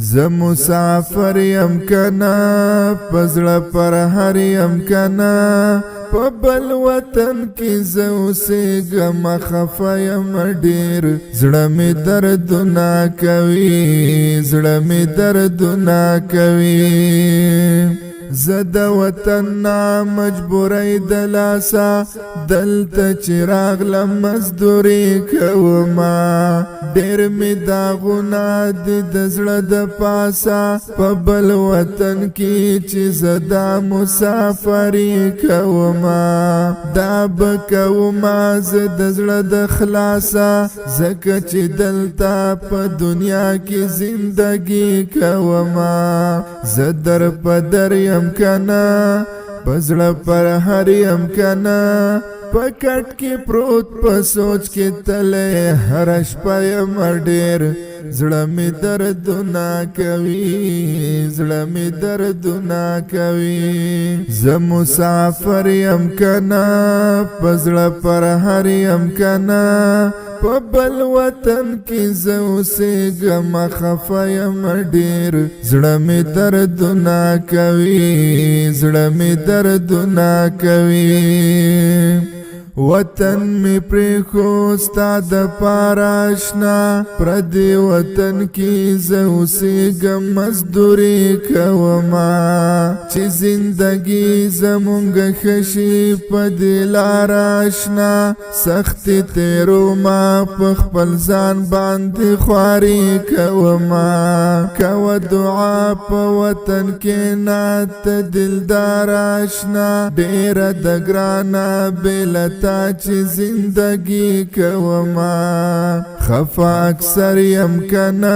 ز مسافر یم کنا پزړه پر هر یم کنا په بل وطن کې زه اوسېږم خفه یم ډېر زړه مې دردونه کوي زړه مې دردونه کوي زه د وطن نه مجبوری د لاسه دلته چې راغلم مزدوري کومه ډېر مې داغونه دي د زړه د پاسه په بل وطن کې چې زه دا مسافري کومه دا به کومه زه د زړه د خلاصه ځکه چې دلته په دنیا کې زندګي کومه زه در په در یم کنا پزړه پر هر یم کنا پکټ کې پروت په سوچ کې تله هر شپه یم ډېر زړه مې دردونه کوي زړه مې دردونه کوي زه مسافر یم کنا پزړه پر هر یم کنا په بل وطن کې زه اوسېږم خفه یم ډېر زړه مې دردونه کوي زړه مې دردونه کوي وطن می پریخو ستا د پاراشنا پردی وطن کی زه اوسېږم مزدوري کومه چې زندگی زمونږ خشي په دې لار آشنا سختي تیروما په خپل ځان باندې خواري کومه کوه دعا په وطن کې نات دلدار آشنا ډېره د ګرانه بېلته چې زندگی کوما خفا اکثر یم کنا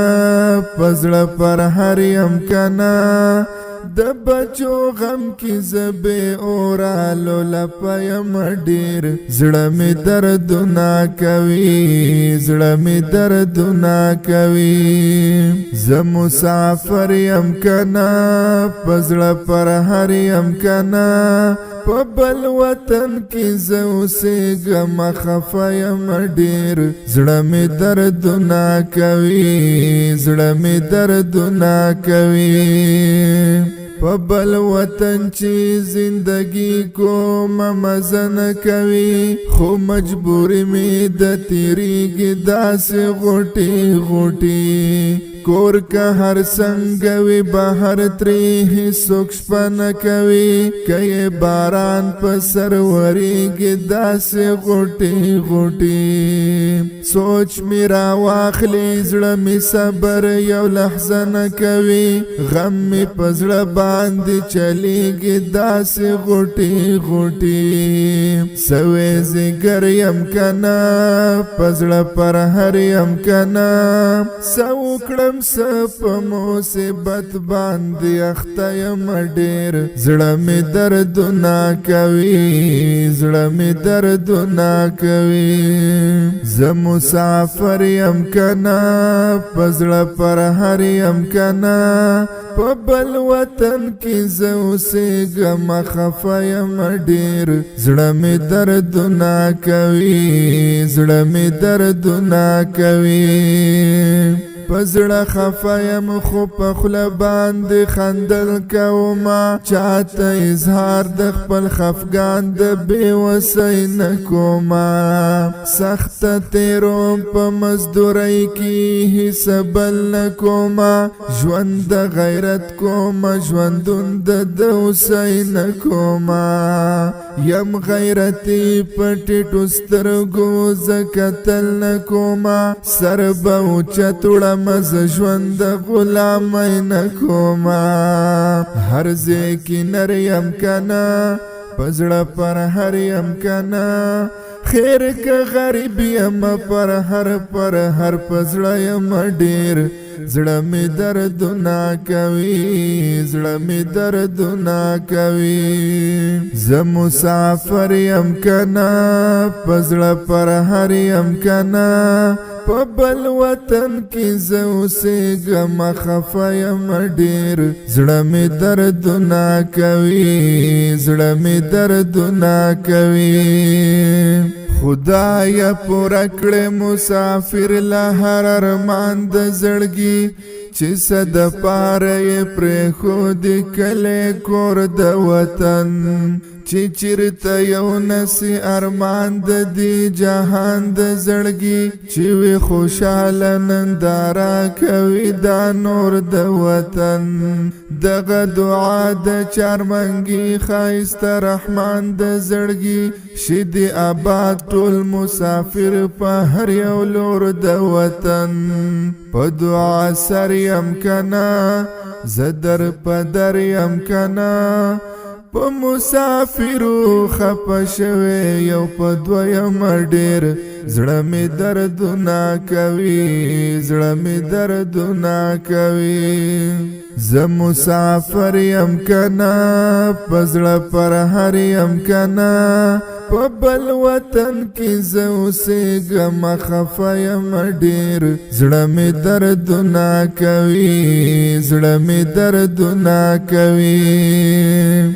پزړه پر هر یم کنا د بچو غم کی زبه اورالو لپیم ډیر زړه می دردونه کوي زړه می دردونه کوي ز مسافر یم کنا پزړه پر هر یم کنا په بل وطن کې زه اوسېږم خفه یم ډېر زړه مې دردونه کوي زړه مې دردونه کوي په بل وطن چې زندگی کوم مزه نه کوي خو مجبوري مې د تیریږي داسې غوټې غوټې کور که هر څنګه وي بهر ترې هیڅوک شپه نه کوي که یې باران په سر ورېږي داسې غوټې غوټې سوچ مې راواخلي زړه مې صبر یو لحظه نه کوي غم مې په زړه باندې چلیږي داسې غوټې غوټې سوی زیګر یم کنه په زړه پر هر یم کنه څه وکړم په مصیبت باندې اخته یم ډېر زړه مې دردونه کوي زړه مې دردونه کوي زه مسافر یم کنه په زړه پر هر یم کنه په بل وطن کې زه اوسېږم خفه یم ډېر زړه مې دردونه کوي زړه مې دردونه کوي پزړه خفه یم خو په خوله باندې خندل کومه چاته اظهار د خپل خفګان د بېوسۍ نه کومه سخته تیروم په مزدورۍ کې هیڅ بل نه کومه ژوند د غیرت کومه ژوندون د دوسۍ نه کومه یم غیرتي په ټیټو سترګو زه کتل نه کومه سر به اوچت وړم مز ژوند غلامۍ نه کومه هر ځای کې نر یم کنه پزړه پر هر یم کنه خیر که غریب یم پر هر پزړه یم ډېر زړه مې دردونه کوي زړه مې دردونه کوي زه مسافر یم کنه پزړه پر هر یم کنه په بل وطن کې زه اوسېږم خفه یم ډېر زړه مې دردونه کوي زړه مې دردونه کوي خدایا پورا کړې مسافر له هر ارمان د زړګي چې صد پاره پرې خو دې کله کور د وطن چې چیرته یو نسی ارمان د دې جهان د زړګي چې وي خوشاله نندارا کوي دا نور د وطن دغه دعا د چارمنګي ښایسته رحمان د زړګي شدي آباد ټول مسافر په هر یو لور د وطن په دعا سر یم کنا زدر په در یم کنا په مسافرو خپه شوی یو په دویم ډېر زړه مې دردونه کوي زړه مې دردونه کوي زه مسافر یم کنا په زړه پر هر یم کنا په بل وطن کې زه اوسېږم خفه یم ډېر زړه مې دردونه کوي زړه مې دردونه کوي